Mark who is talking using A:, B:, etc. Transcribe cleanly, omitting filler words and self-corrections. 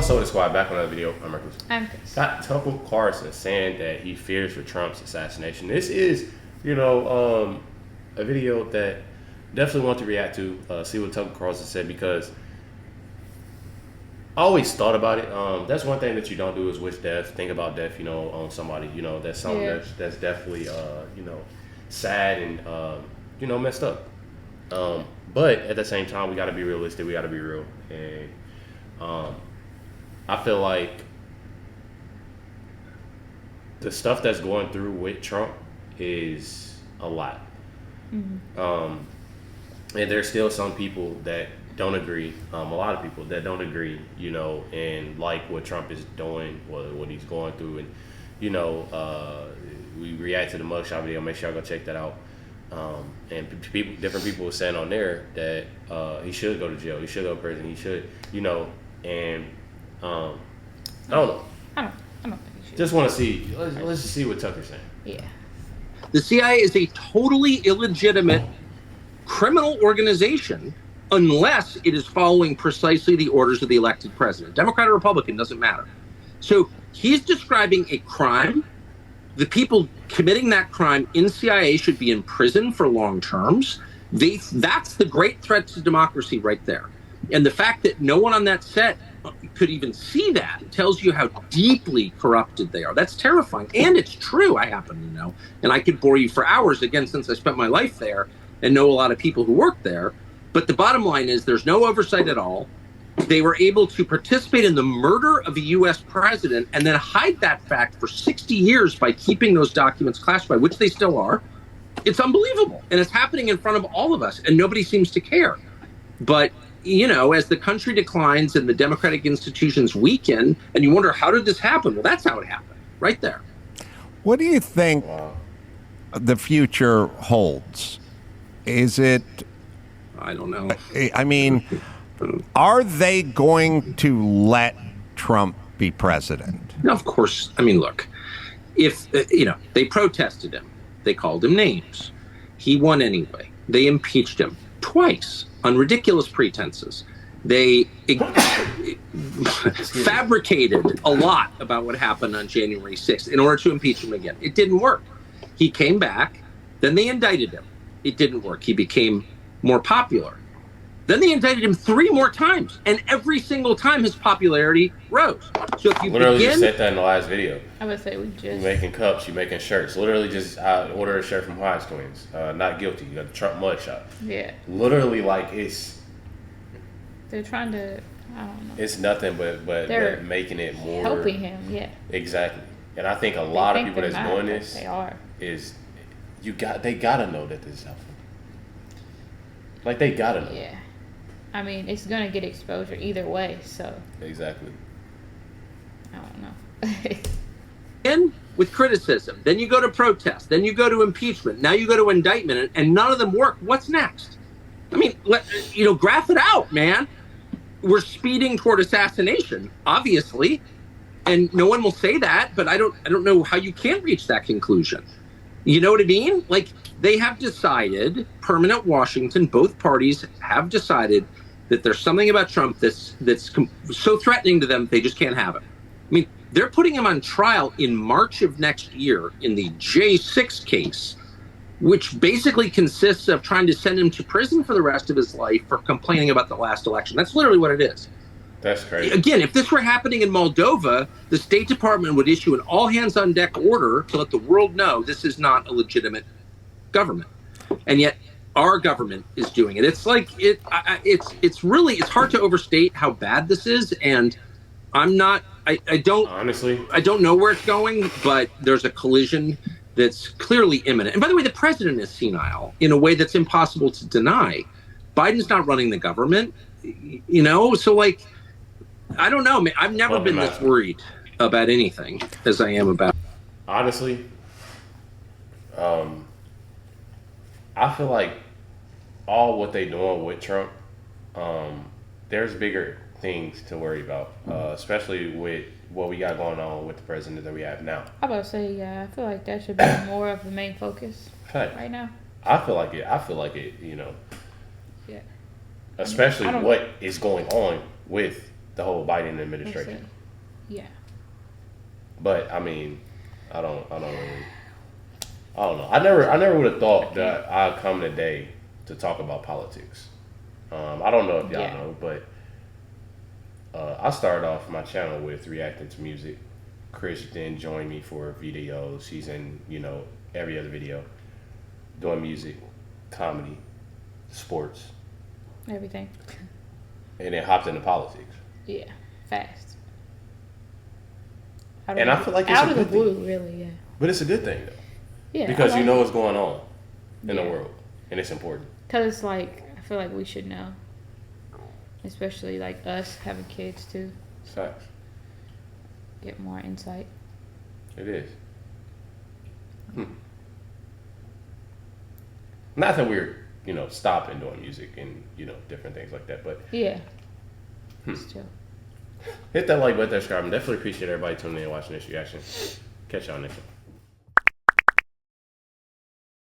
A: What's up with the squad? Back on another video. I'm Reckless.
B: I'm Chris.
A: Got Tucker Carlson saying that he fears for Trump's assassination. This is, a video that definitely want to react to, see what Tucker Carlson said, because I always thought about it. That's one thing that you don't do is wish death, think about death, on somebody. That's something that's definitely, sad and, messed up. But at the same time, we got to be realistic. We got to be real. And I feel like the stuff that's going through with Trump is a lot. Mm-hmm. And there's still some people that don't agree. A lot of people that don't agree, and like what Trump is doing, what he's going through. And, we react to the mugshot video. Make sure y'all go check that out. And different people were saying on there that he should go to jail. He should go to prison. He should, and I don't know.
B: I don't think you should.
A: Just want to see. Let's just see what Tucker's saying.
B: Yeah.
C: The CIA is a totally illegitimate criminal organization unless it is following precisely the orders of the elected president. Democrat or Republican, doesn't matter. So he's describing a crime. The people committing that crime in CIA should be in prison for long terms. That's the great threat to democracy right there. And the fact that no one on that set could even see that tells you how deeply corrupted they are. That's terrifying. And it's true, I happen to know. And I could bore you for hours, again, since I spent my life there and know a lot of people who work there. But the bottom line is there's no oversight at all. They were able to participate in the murder of a U.S. president and then hide that fact for 60 years by keeping those documents classified, which they still are. It's unbelievable. And it's happening in front of all of us, and nobody seems to care. But, as the country declines and the democratic institutions weaken, and you wonder, how did this happen? Well, that's how it happened, right there.
D: What do you think the future holds? Is it...
C: I don't know.
D: I mean... Are they going to let Trump be president?
C: No, of course. I mean, look, if, they protested him, they called him names. He won anyway. They impeached him twice on ridiculous pretenses. They fabricated a lot about what happened on January 6th in order to impeach him again. It didn't work. He came back. Then they indicted him. It didn't work. He became more popular. Then they indicted him 3 more times, and every single time his popularity rose. So if you
A: literally just said that in the last video.
B: I would say you're
A: making cups, you're making shirts. Literally just order a shirt from Hodge Twins. Not guilty. You got the Trump mugshot.
B: Yeah.
A: Literally,
B: they're trying to. I don't know.
A: It's nothing but making it more
B: helping him. Yeah.
A: Exactly. And I think a lot of people that's doing this they gotta know that this is helpful. Like they gotta know.
B: Yeah. I mean, it's going to get exposure either way, so.
A: Exactly.
B: I don't know.
C: And with criticism, then you go to protest, then you go to impeachment, now you go to indictment, and none of them work. What's next? I mean, graph it out, man. We're speeding toward assassination, obviously, and no one will say that, but I don't know how you can't reach that conclusion. You know what I mean? Like, they have decided, permanent Washington, both parties have decided that there's something about Trump that's so threatening to them, they just can't have it. I mean, they're putting him on trial in March of next year in the J6 case, which basically consists of trying to send him to prison for the rest of his life for complaining about the last election. That's literally what it is.
A: That's crazy.
C: Again, if this were happening in Moldova, the State Department would issue an all-hands-on-deck order to let the world know this is not a legitimate government. And yet our government is doing it. It's like it's hard to overstate how bad this is. And I don't know where it's going, but there's a collision that's clearly imminent. And by the way, the president is senile in a way that's impossible to deny. Biden's not running the government, so I don't know, man. I've never been this worried about anything as I am about.
A: Honestly, I feel like all what they doing with Trump, there's bigger things to worry about, especially with what we got going on with the president that we have now.
B: I'm about to say, yeah, I feel like that should be more of the main focus right now.
A: I feel like it,
B: Yeah.
A: especially what is going on with the whole Biden administration.
B: Yeah.
A: But I mean, I don't know. I never would have thought that I'd come today to talk about politics. I don't know if y'all know, but I started off my channel with reacting to music. Chris then joined me for videos. He's in, every other video, doing music, comedy, sports,
B: everything.
A: And then hopped into politics.
B: Yeah, fast.
A: And I feel like it's
B: out
A: a
B: of the
A: good
B: blue,
A: thing.
B: really, yeah.
A: But it's a good thing though.
B: Yeah.
A: Because you know what's going on in the world, and it's important.
B: Because it's like, I feel like we should know. Especially like us having kids too.
A: Facts.
B: Get more insight.
A: It is. Not that we're, stopping doing music and, different things like that, but.
B: Yeah. Still.
A: Hit that like button, subscribe, and definitely appreciate everybody tuning in and watching this reaction. Catch y'all next time.